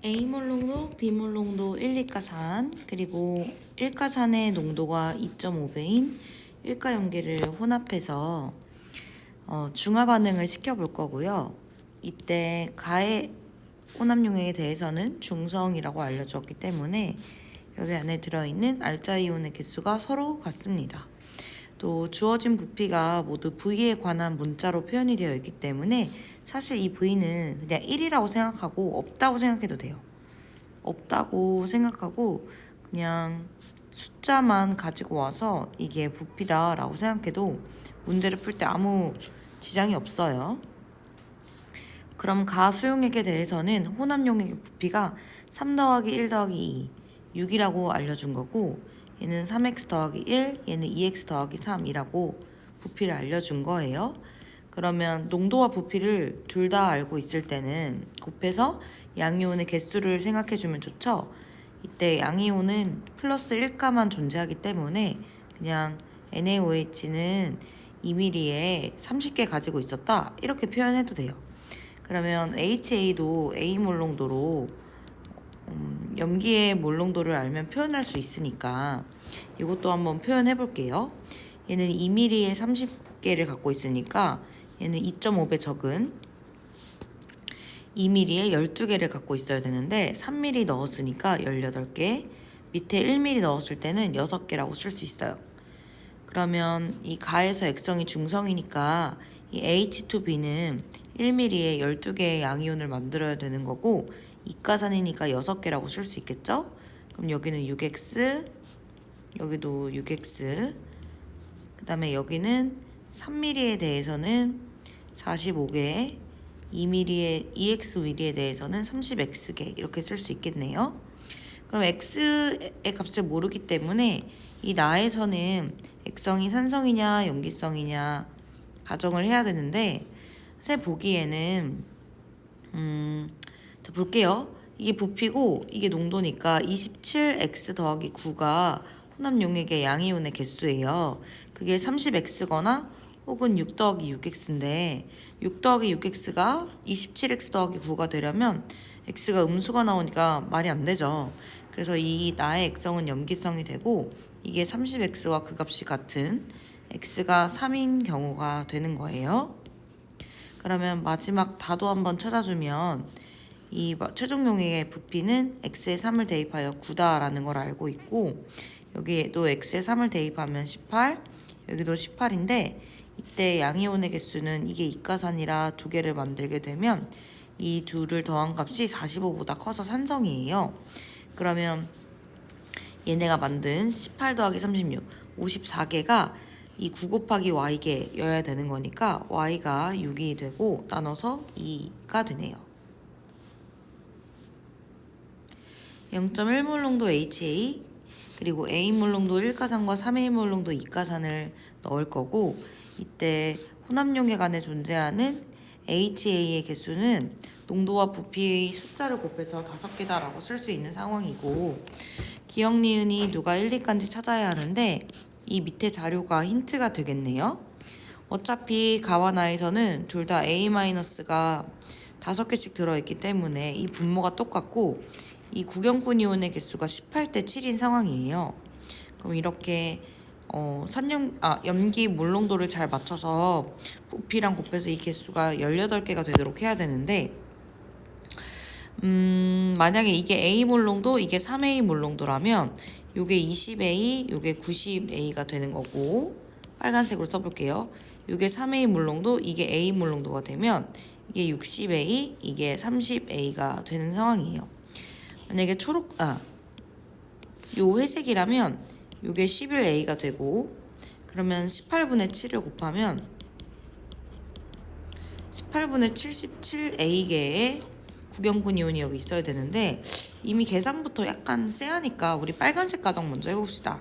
A몰롱도, B몰롱도 1, 2가산, 그리고 1가산의 농도가 2.5배인 1가연기를 혼합해서 중화 반응을 시켜볼 거고요. 이때 가의 혼합용액에 대해서는 중성이라고 알려주었기 때문에 여기 안에 들어있는 알자이온의 개수가 서로 같습니다. 또 주어진 부피가 모두 V에 관한 문자로 표현이 되어 있기 때문에 사실 이 V는 그냥 1이라고 생각하고 없다고 생각해도 돼요. 없다고 생각하고 그냥 숫자만 가지고 와서 이게 부피다 라고 생각해도 문제를 풀 때 아무 지장이 없어요. 그럼 가수용액에 대해서는 혼합용액의 부피가 3 더하기 1 더하기 2, 6이라고 알려준 거고, 얘는 3x 더하기 1, 얘는 2x 더하기 3이라고 부피를 알려준 거예요. 그러면 농도와 부피를 둘 다 알고 있을 때는 곱해서 양이온의 개수를 생각해주면 좋죠. 이때 양이온은 플러스 1가만 존재하기 때문에 그냥 NaOH는 2mm에 30개 가지고 있었다 이렇게 표현해도 돼요. 그러면 HA도 A몰롱도로 염기의 몰롱도를 알면 표현할 수 있으니까 이것도 한번 표현해 볼게요. 얘는 2mm에 30개를 갖고 있으니까 얘는 2.5배 적은 2mm에 12개를 갖고 있어야 되는데 3mm 넣었으니까 18개, 밑에 1mm 넣었을 때는 6개라고 쓸 수 있어요. 그러면 이 가에서 액성이 중성이니까 이 H2B는 1mm에 12개의 양이온을 만들어야 되는 거고, 이가산이니까 6개라고 쓸 수 있겠죠? 그럼 여기는 6x, 여기도 6x, 그 다음에 여기는 3mm에 대해서는 45개, 2xml에 대해서는 30x개 이렇게 쓸 수 있겠네요. 그럼 x의 값을 모르기 때문에 이 나에서는 액성이 산성이냐 염기성이냐 가정을 해야 되는데, 선생님 보기에는 자 볼게요. 이게 부피고 이게 농도니까 27x 더하기 9가 혼합용액의 양이온의 개수예요. 그게 30x거나 혹은 6 더하기 6x인데 6 더하기 6x가 27x 더하기 9가 되려면 x가 음수가 나오니까 말이 안 되죠. 그래서 이 나의 액성은 염기성이 되고 이게 30x와 그 값이 같은 x가 3인 경우가 되는 거예요. 그러면 마지막 다도 한번 찾아주면 이 최종 용액의 부피는 x에 3을 대입하여 9다라는 걸 알고 있고, 여기에도 x에 3을 대입하면 18, 여기도 18인데 이때 양이온의 개수는 이게 이가산이라 두 개를 만들게 되면 이 둘을 더한 값이 45보다 커서 산성이에요. 그러면 얘네가 만든 18 더하기 36, 54개가 이 9 곱하기 y개여야 되는 거니까 y가 6이 되고 나눠서 2가 되네요. 0.1몰롱도 HA, 그리고 A몰롱도 1가산과 3A몰롱도 2가산을 넣을 거고, 이때 혼합용액 안에 존재하는 HA의 개수는 농도와 부피의 숫자를 곱해서 5개다라고 쓸 수 있는 상황이고, 기억 니은이 누가 1, 2가인지 찾아야 하는데 이 밑에 자료가 힌트가 되겠네요. 어차피 가와 나에서는 둘 다 A-가 5개씩 들어있기 때문에 이 분모가 똑같고 이 구경꾼 이온의 개수가 18대 7인 상황이에요. 그럼 이렇게 염기 몰롱도를 잘 맞춰서 부피랑 곱해서 이 개수가 18개가 되도록 해야 되는데, 만약에 이게 A몰롱도 이게 3A몰롱도라면 요게 20A, 요게 90A가 되는 거고, 빨간색으로 써볼게요. 요게 3A몰롱도 이게 A몰롱도가 되면 이게 60A, 이게 30A가 되는 상황이에요. 만약에 요 회색이라면 요게 11A가 되고, 그러면 18분의 7을 곱하면 18분의 77A개의 구경꾼 이온이 여기 있어야 되는데, 이미 계산부터 약간 쎄하니까 우리 빨간색 가정 먼저 해봅시다.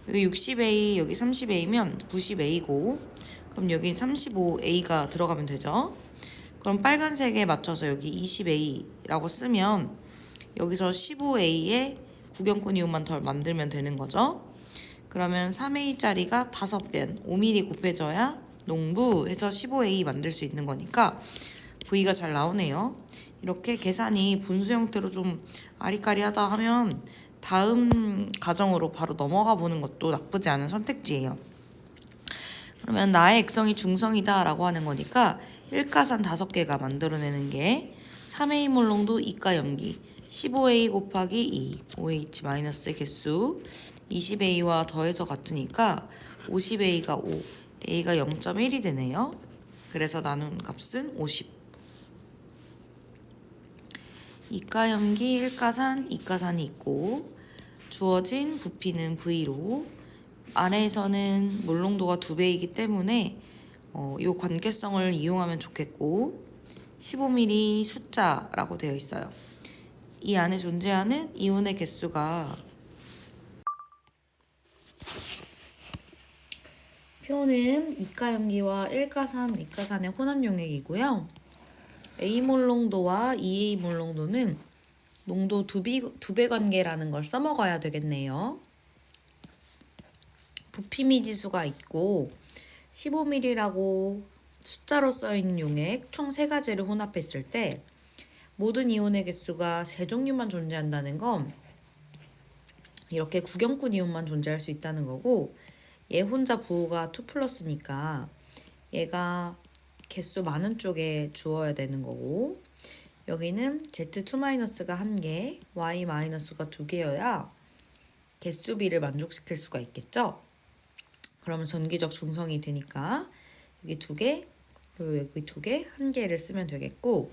여기 60A, 여기 30A면 90A고, 그럼 여기 35A가 들어가면 되죠. 그럼 빨간색에 맞춰서 여기 20A라고 쓰면 여기서 15A에 구경꾼 이온만 더 만들면 되는 거죠. 그러면 3A짜리가 5배, 5mm 곱해져야 농부해서 15A 만들 수 있는 거니까 V가 잘 나오네요. 이렇게 계산이 분수 형태로 좀 아리까리하다 하면 다음 가정으로 바로 넘어가 보는 것도 나쁘지 않은 선택지예요. 그러면 나의 액성이 중성이다 라고 하는 거니까 일가산 5개가 만들어내는 게 3A 몰롱도 이가 염기 15A 곱하기 2 OH-의 개수 20A와 더해서 같으니까 50A가 5 A가 0.1이 되네요. 그래서 나눈 값은 50. 이가염기, 일가산, 이가산이 있고 주어진 부피는 V로 아래에서는 몰롱도가 2배이기 때문에 이 관계성을 이용하면 좋겠고 15mm 숫자라고 되어 있어요. 이 안에 존재하는 이온의 개수가 표는 이가염기와 일가산, 이가산의 혼합 용액이고요. A몰롱도와 2A몰롱도는 농도 2배 관계라는 걸 써먹어야 되겠네요. 부피 미지수가 있고 15mm라고 숫자로 써있는 용액 총 3가지를 혼합했을 때 모든 이온의 개수가 3종류만 존재한다는 건 이렇게 구경꾼 이온만 존재할 수 있다는 거고 얘 혼자 부호가 2+니까 얘가 개수 많은 쪽에 주어야 되는 거고 여기는 Z2-가 1개, Y-가 2개여야 개수비를 만족시킬 수가 있겠죠? 그러면 전기적 중성이 되니까 여기 2개, 그리고 여기 2개, 1개를 쓰면 되겠고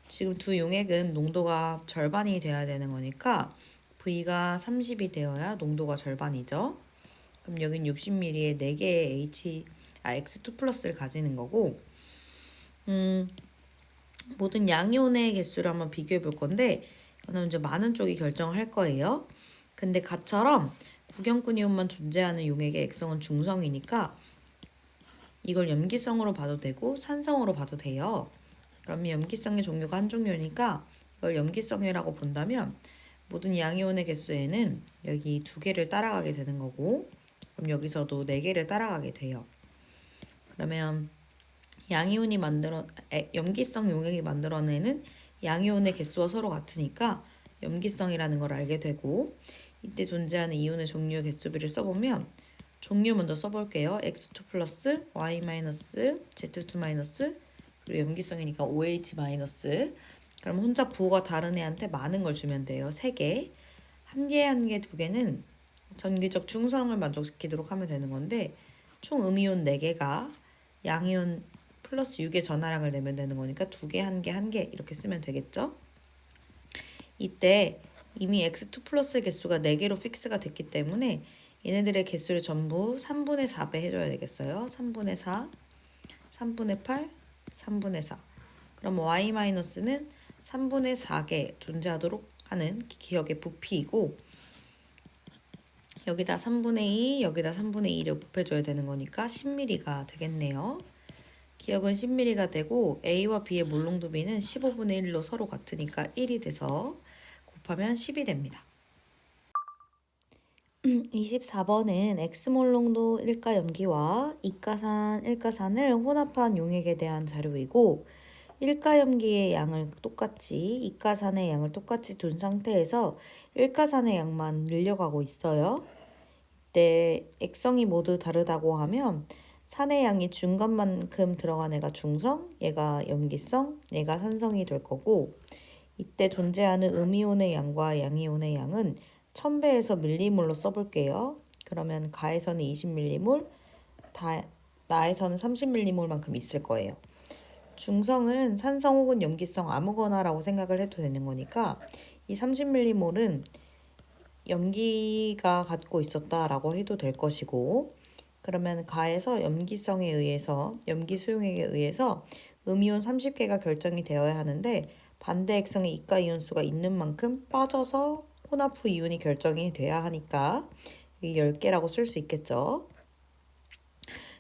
지금 두 용액은 농도가 절반이 돼야 되는 거니까 V가 30이 되어야 농도가 절반이죠. 그럼 여긴 60ml에 4개의 X2+를 가지는 거고 모든 양이온의 개수를 한번 비교해 볼 건데 이거는 이제 많은 쪽이 결정을 할 거예요. 근데 가처럼 구경꾼 이온만 존재하는 용액의 액성은 중성이니까 이걸 염기성으로 봐도 되고 산성으로 봐도 돼요. 그러면 염기성의 종류가 한 종류니까 이걸 염기성이라고 본다면 모든 양이온의 개수에는 여기 2개를 따라가게 되는 거고 그럼 여기서도 4개를 따라가게 돼요. 그러면 염기성 용액이 만들어내는 양이온의 개수와 서로 같으니까 염기성이라는 걸 알게 되고 이때 존재하는 이온의 종류의 개수비를 써보면 종류 먼저 써볼게요. X2+, Y-, Z2-, 그리고 염기성이니까 OH-. 그럼 혼자 부호가 다른 애한테 많은 걸 주면 돼요. 3개. 1개, 2개는 전기적 중성을 만족시키도록 하면 되는 건데 총 음이온 4개가 양이온 플러스 6의 전하량을 내면 되는 거니까 2개, 1개, 1개 이렇게 쓰면 되겠죠? 이때 이미 X2+의 개수가 4개로 픽스가 됐기 때문에 얘네들의 개수를 전부 3분의 4배 해줘야 되겠어요. 3분의 4, 3분의 8, 3분의 4. 그럼 Y-는 3분의 4개 존재하도록 하는 기억의 부피이고 여기다 3분의 2, 여기다 3분의 2를 곱해줘야 되는 거니까 10ml가 되겠네요. 기억은 10ml가 되고 A와 B의 몰롱도 B는 15분의 1로 서로 같으니까 1이 돼서 곱하면 10이 됩니다. 24번은 X몰롱도 일가염기와 이가산, 일가산을 혼합한 용액에 대한 자료이고 일가염기의 양을 똑같이 이가산의 양을 똑같이 둔 상태에서 일가산의 양만 늘려가고 있어요. 이때 액성이 모두 다르다고 하면 산의 양이 중간만큼 들어간 애가 중성, 얘가 염기성, 얘가 산성이 될 거고 이때 존재하는 음이온의 양과 양이온의 양은 1000배에서 밀리몰로 써볼게요. 그러면 가에서는 20밀리몰, 나에서는 30밀리몰만큼 있을 거예요. 중성은 산성 혹은 염기성 아무거나라고 생각을 해도 되는 거니까 이 30밀리몰은 염기가 갖고 있었다라고 해도 될 것이고 그러면 가에서 염기성에 의해서 염기 수용액에 의해서 음이온 30개가 결정이 되어야 하는데 반대 액성의 이가 이온수가 있는 만큼 빠져서 혼합 후 이온이 결정이 돼야 하니까 이 10개라고 쓸 수 있겠죠.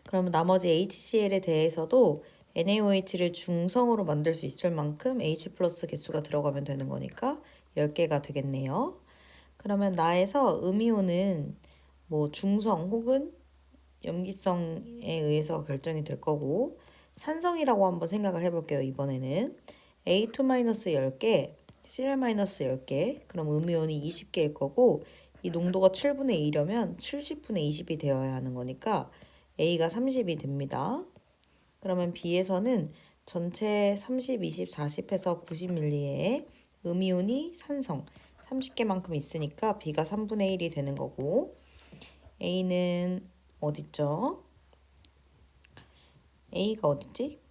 그러면 나머지 HCl에 대해서도 NaOH를 중성으로 만들 수 있을 만큼 H+ 개수가 들어가면 되는 거니까 10개가 되겠네요. 그러면 나에서 음이온은 뭐 중성 혹은 염기성에 의해서 결정이 될 거고 산성이라고 한번 생각을 해볼게요. 이번에는 A2-10개, Cl-10개, 그럼 음이온이 20개일 거고 이 농도가 7분의 2려면 70분의 20이 되어야 하는 거니까 A가 30이 됩니다. 그러면 B에서는 전체 30, 20, 40해서 90ml에 음이온이 산성 30개만큼 있으니까 B가 3분의 1이 되는 거고 A는 어딨죠? A가 어딨지?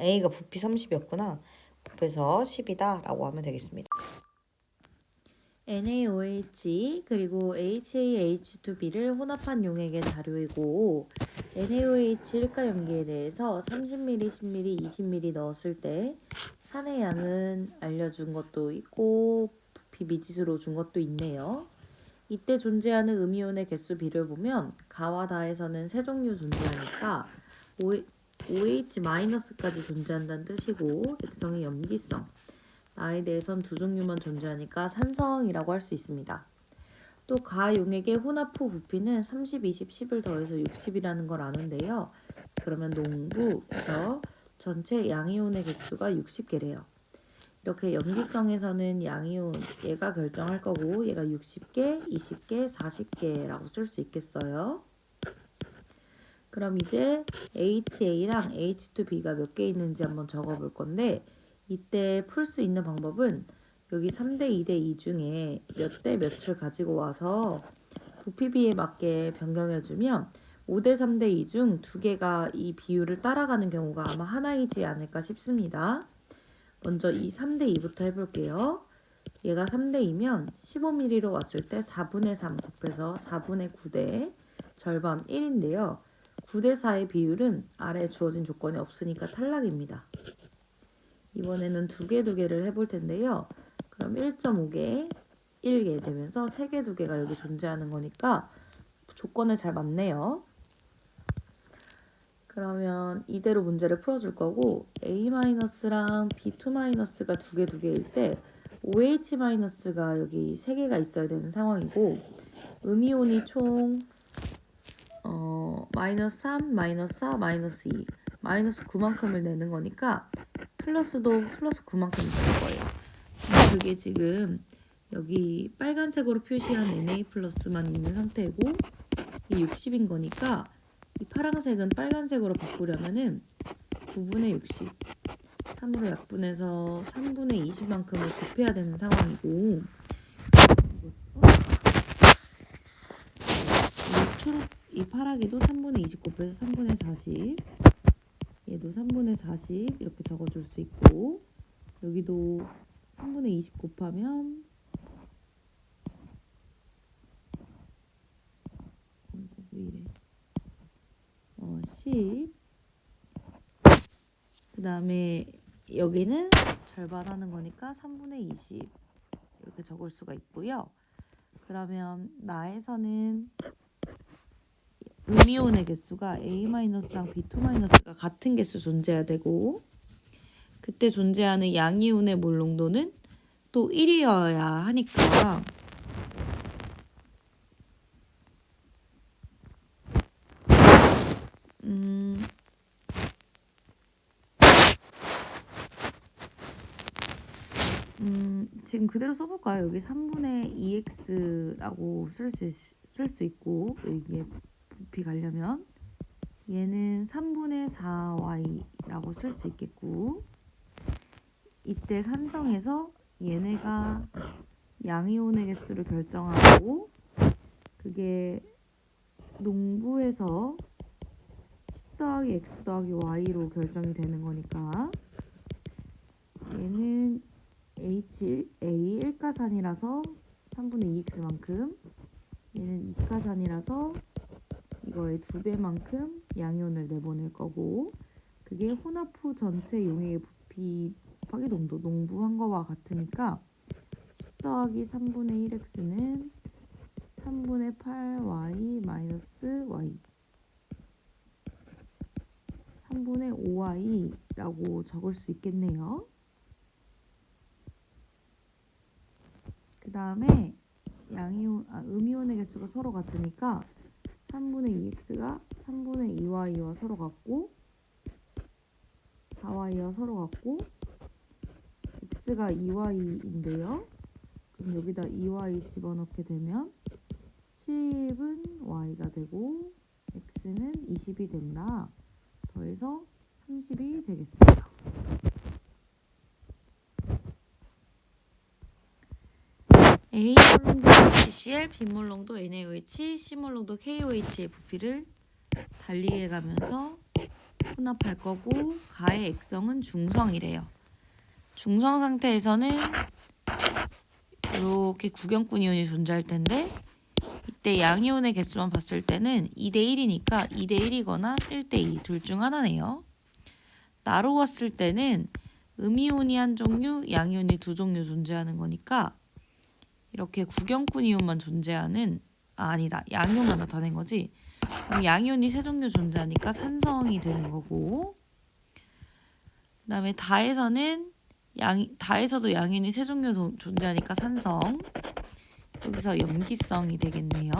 A가 부피 30이었구나. 부피에서 10이다 라고 하면 되겠습니다. NaOH 그리고 HAH2B를 혼합한 용액의 자료이고 NaOH 일가 염기에 대해서 30ml, 10ml, 20ml 넣었을 때 산의 양은 알려준 것도 있고 부피 미지수로 준 것도 있네요. 이때 존재하는 음이온의 개수 비를 보면 가와 다에서는 세 종류 존재하니까 OH-까지 존재한다는 뜻이고 액성의 염기성 나에 대해선 두 종류만 존재하니까 산성이라고 할 수 있습니다. 또 가 용액의 혼합 후 부피는 30, 20, 10을 더해서 60이라는 걸 아는데요. 그러면 농부에서 전체 양이온의 개수가 60개래요. 이렇게 염기성에서는 양이온 얘가 결정할 거고 얘가 60개, 20개, 40개라고 쓸 수 있겠어요. 그럼 이제 HA랑 H2B가 몇 개 있는지 한번 적어볼 건데 이때 풀 수 있는 방법은 여기 3대 2대 2 중에 몇 대 몇을 가지고 와서 부피비에 맞게 변경해주면 5대 3대 2 중 2개가 이 비율을 따라가는 경우가 아마 하나이지 않을까 싶습니다. 먼저 이 3대 2부터 해볼게요. 얘가 3대 2면 15ml로 왔을 때 4분의 3 곱해서 4분의 9대 절반 1인데요. 9대 4의 비율은 아래 주어진 조건이 없으니까 탈락입니다. 이번에는 두 개를 해볼 텐데요. 그럼 1.5개, 1개 되면서 3개, 2개가 여기 존재하는 거니까 조건에 잘 맞네요. 그러면 이대로 문제를 풀어줄 거고 A-랑 B2-가 2개일 때 OH-가 여기 3개가 있어야 되는 상황이고 음이온이 총 마이너스 3, 마이너스 4, 마이너스 2, 마이너스 9만큼을 내는 거니까 플러스도 플러스 9만큼 될 거예요. 근데 그게 지금 여기 빨간색으로 표시한 Na 플러스만 있는 상태고 이 60인 거니까 이 파란색은 빨간색으로 바꾸려면은 9분의 60, 3으로 약분해서 3분의 20만큼을 곱해야 되는 상황이고 이 파랗게도 3분의 20 곱해서 3분의 40 얘도 3분의 40 이렇게 적어줄 수 있고 여기도 3분의 20 곱하면 10 그 다음에 여기는 절반 하는 거니까 3분의 20 이렇게 적을 수가 있고요. 그러면 나에서는 음이온의 개수가 A-랑 B2-가 같은 개수 존재해야 되고 그때 존재하는 양이온의 몰 농도는 또 1이어야 하니까 지금 그대로 써볼까요? 여기 3분의 2x라고 쓸 수 있고 이게 부피 가려면 얘는 3분의 4y라고 쓸 수 있겠고 이때 산성에서 얘네가 양이온의 개수를 결정하고 그게 농부에서 10 더하기 x 더하기 y로 결정이 되는 거니까 얘는 A 1가산이라서 3분의 2x만큼 얘는 2가산이라서 이거의 2배만큼 양이온을 내보낼 거고 그게 혼합 후 전체 용액의 부피 곱하기 농도 농부한 거와 같으니까 10 더하기 3분의 1x는 3분의 8y 마이너스 y 3분의 5y라고 적을 수 있겠네요. 그 다음에 음이온의 개수가 서로 같으니까 3분의 2x가 3분의 2y와 서로 같고 4y와 서로 같고 x가 2y인데요. 그럼 여기다 2y 집어넣게 되면 10은 y가 되고 x는 20이 된다. 더해서 30이 되겠습니다. A몰롱도 HCl, B몰롱도 NaOH, C몰롱도 KOH의 부피를 달리해가면서 혼합할 거고 가의 액성은 중성이래요. 중성 상태에서는 이렇게 구경꾼 이온이 존재할 텐데 이때 양이온의 개수만 봤을 때는 2대1이니까 2대1이거나 1대2 둘 중 하나네요. 나누었을 때는 음이온이 한 종류, 양이온이 두 종류 존재하는 거니까 이렇게 구경꾼 이온만 존재하는 아니다. 양이온만 나타낸 거지. 그럼 양이온이 세 종류 존재하니까 산성이 되는 거고 그 다음에 다에서도 양이온이 세 종류 존재하니까 산성 여기서 염기성이 되겠네요.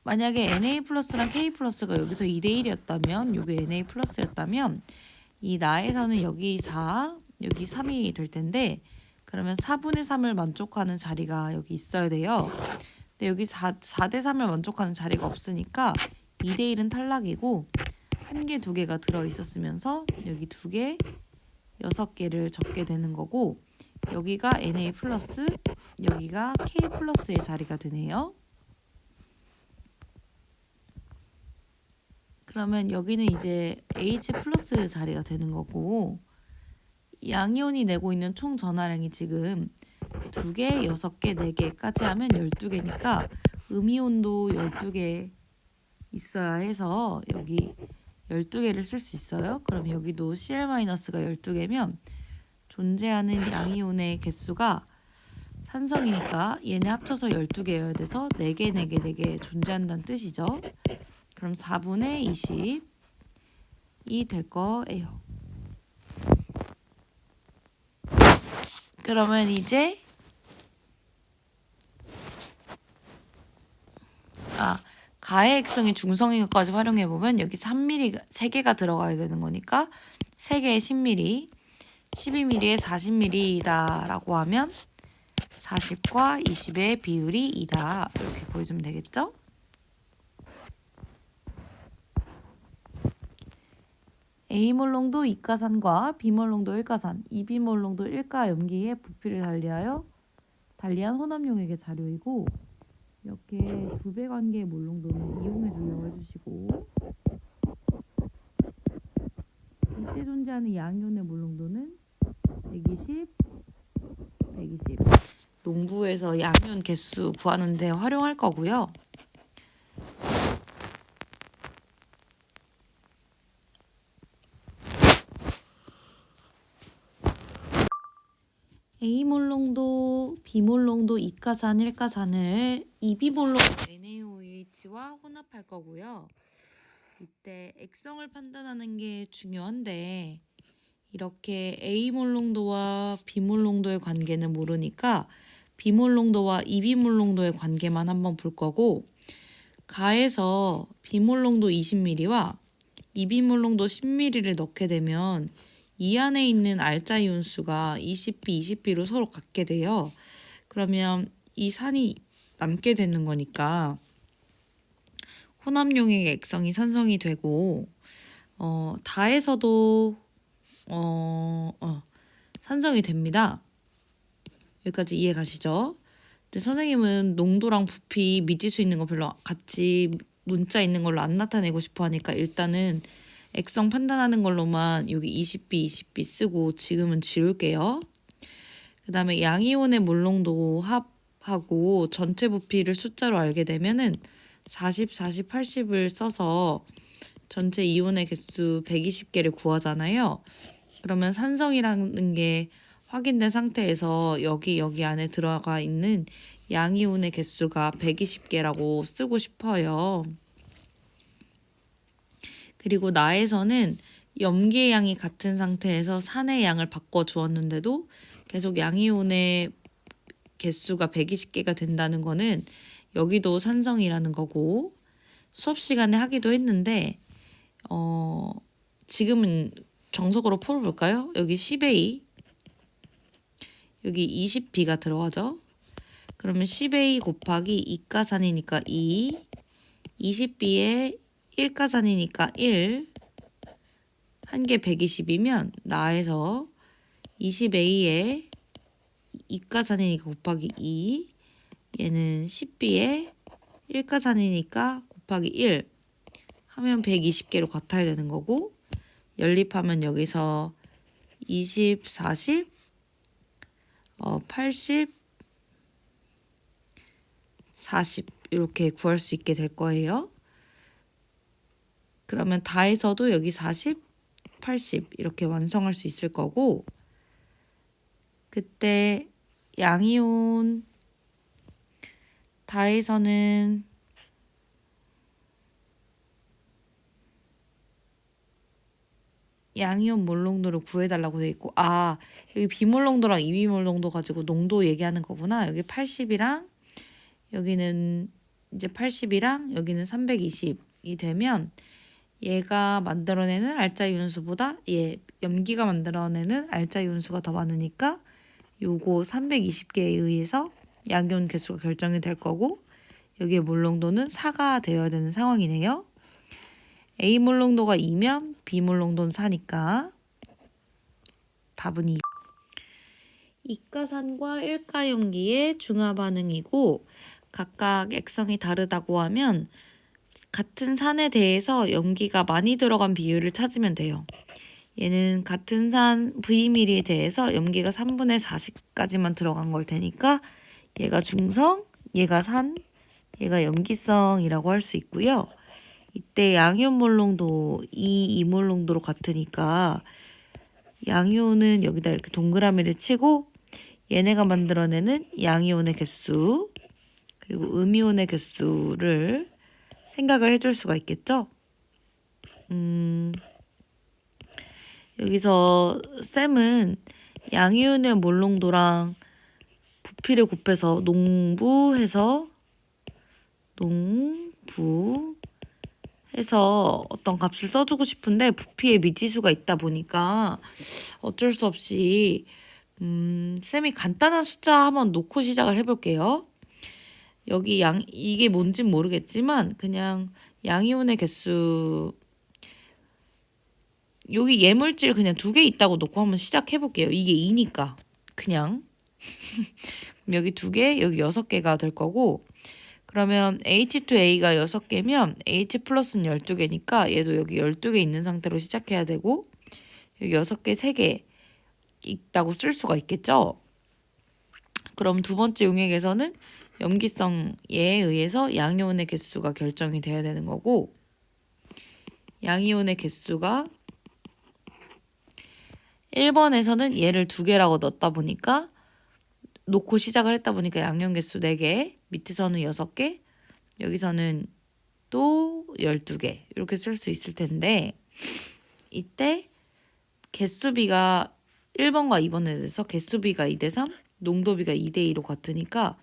만약에 Na 플러스랑 K 플러스가 여기서 2대1이었다면 여기 Na 플러스였다면 이 나에서는 여기 4, 여기 3이 될 텐데 그러면 4분의 3을 만족하는 자리가 여기 있어야 돼요. 근데 여기 4대 3을 만족하는 자리가 없으니까 2대1은 탈락이고 1개, 2개가 들어있었으면서 여기 2개, 6개를 적게 되는 거고 여기가 Na 플러스, 여기가 K 플러스의 자리가 되네요. 그러면 여기는 이제 H 플러스 자리가 되는 거고 양이온이 내고 있는 총 전하량이 지금 2개, 6개, 4개까지 하면 12개니까 음이온도 12개 있어야 해서 여기 12개를 쓸 수 있어요. 그럼 여기도 Cl-가 12개면 존재하는 양이온의 개수가 산성이니까 얘네 합쳐서 12개여야 돼서 4개, 4개, 4개 존재한다는 뜻이죠. 그럼 4분의 20이 될 거예요. 그러면 이제 가의 액성이 중성인 것까지 활용해보면 여기 3mm 3개가 들어가야 되는 거니까 3개에 10mm, 12mm에 40mm이다 라고 하면 40과 20의 비율이 2다 이렇게 보여주면 되겠죠? A몰롱도 이가산과 B몰롱도 일가산, 2B몰롱도 일가 염기의 부피를 달리한 혼합용액의 자료이고 이렇게 2배 관계의 몰롱도는 이용해 주려고 해주시고 이때 존재하는 양이온의 몰롱도는 120, 120 농부에서 양이온 개수 구하는 데 활용할 거고요. A몰롱도, B몰롱도 이가산, 일가산을 2B몰롱 NaOH와 혼합할 거고요. 이때 액성을 판단하는 게 중요한데 이렇게 A몰롱도와 B몰롱도의 관계는 모르니까 B몰롱도와 2B몰롱도의 관계만 한번 볼 거고 가에서 B몰롱도 20ml와 2B몰롱도 10ml를 넣게 되면 이 안에 있는 알짜 이온 수가 20B, 20B로 서로 같게 돼요. 그러면 이 산이 남게 되는 거니까 혼합용액의 액성이 산성이 되고 다에서도 산성이 됩니다. 여기까지 이해 가시죠? 근데 선생님은 농도랑 부피 미지수 있는 거 별로 같이 문자 있는 걸로 안 나타내고 싶어 하니까 일단은 액성 판단하는 걸로만 여기 20B, 20B 쓰고 지금은 지울게요. 그 다음에 양이온의 몰롱도 합하고 전체 부피를 숫자로 알게 되면은 40, 40, 80을 써서 전체 이온의 개수 120개를 구하잖아요. 그러면 산성이라는 게 확인된 상태에서 여기 안에 들어가 있는 양이온의 개수가 120개라고 쓰고 싶어요. 그리고 나에서는 염기의 양이 같은 상태에서 산의 양을 바꿔 주었는데도 계속 양이온의 개수가 120개가 된다는 거는 여기도 산성이라는 거고 수업 시간에 하기도 했는데 지금은 정석으로 풀어볼까요? 여기 10A, 여기 20B가 들어가죠. 그러면 10A 곱하기 2가산이니까 2, 20B에 1가산이니까 1, 한 개 120이면 나에서 20A에 2가산이니까 곱하기 2, 얘는 10B에 1가산이니까 곱하기 1 하면 120개로 같아야 되는 거고, 연립하면 여기서 20, 40, 80, 40 이렇게 구할 수 있게 될 거예요. 그러면 다해서도 여기 40, 80 이렇게 완성할 수 있을 거고, 그때 양이온 다해서는 양이온 몰농도를 구해달라고 돼 있고, 여기 비몰농도랑 이비몰농도 가지고 농도 얘기하는 거구나. 여기 80이랑 여기는 이제 80이랑 여기는 320이 되면 얘가 만들어내는 알짜 이온수보다 염기가 만들어내는 알짜 이온수가 더 많으니까 요거 320개에 의해서 양이온 개수가 결정이 될 거고, 여기에 몰농도는 4가 되어야 되는 상황이네요. A 몰농도가 2면 B 몰농도는 4니까 답은 2. 이가산과 일가용기의 중화 반응이고, 각각 액성이 다르다고 하면 같은 산에 대해서 염기가 많이 들어간 비율을 찾으면 돼요. 얘는 같은 산 V밀에 대해서 염기가 3분의 40까지만 들어간 걸 테니까 얘가 중성, 얘가 산, 얘가 염기성이라고 할 수 있고요. 이때 양이온 몰농도 2몰농도로 같으니까 양이온은 여기다 이렇게 동그라미를 치고 얘네가 만들어내는 양이온의 개수 그리고 음이온의 개수를 생각을 해줄 수가 있겠죠? 여기서 쌤은 양이온의 몰농도랑 부피를 곱해서 농부해서 어떤 값을 써주고 싶은데 부피에 미지수가 있다 보니까 어쩔 수 없이 쌤이 간단한 숫자 한번 놓고 시작을 해볼게요. 여기 이게 뭔진 모르겠지만 그냥 양이온의 개수, 여기 예물질 그냥 2개 있다고 놓고 한번 시작해볼게요. 이게 2니까 그냥 여기 2개, 여기 6개가 될 거고, 그러면 H2A가 6개면 H 플러스는 12개니까 얘도 여기 12개 있는 상태로 시작해야 되고, 여기 6개, 3개 있다고 쓸 수가 있겠죠? 그럼 두 번째 용액에서는 염기성에 의해서 양이온의 개수가 결정이 돼야 되는 거고, 양이온의 개수가 1번에서는 얘를 2개라고 놓고 시작을 했다 보니까 양이온 개수 4개, 밑에서는 6개, 여기서는 또 12개 이렇게 쓸 수 있을 텐데, 이때 개수비가 1번과 2번에 대해서 개수비가 2대 3, 농도비가 2대 2로 같으니까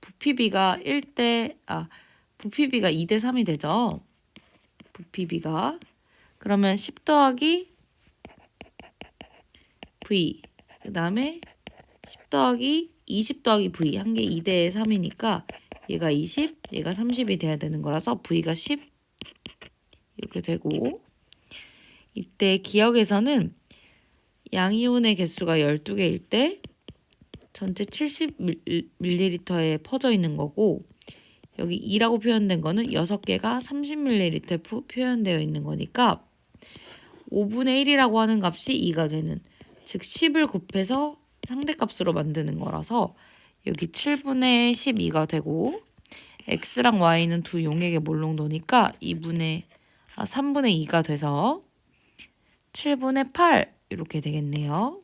부피비가 2대 3이 되죠. 부피비가. 그러면 10 더하기 V, 그 다음에 10 더하기 20 더하기 V 한 게 2대 3이니까 얘가 20, 얘가 30이 돼야 되는 거라서 V가 10 이렇게 되고, 이때 기억에서는 양이온의 개수가 12개일 때 전체 70ml에 퍼져 있는 거고, 여기 2라고 표현된 거는 6개가 30ml에 표현되어 있는 거니까 5분의 1이라고 하는 값이 2가 되는, 즉 10을 곱해서 상대값으로 만드는 거라서 여기 7분의 12가 되고, X랑 Y는 두 용액의 몰농도니까 3분의 2가 돼서 7분의 8 이렇게 되겠네요.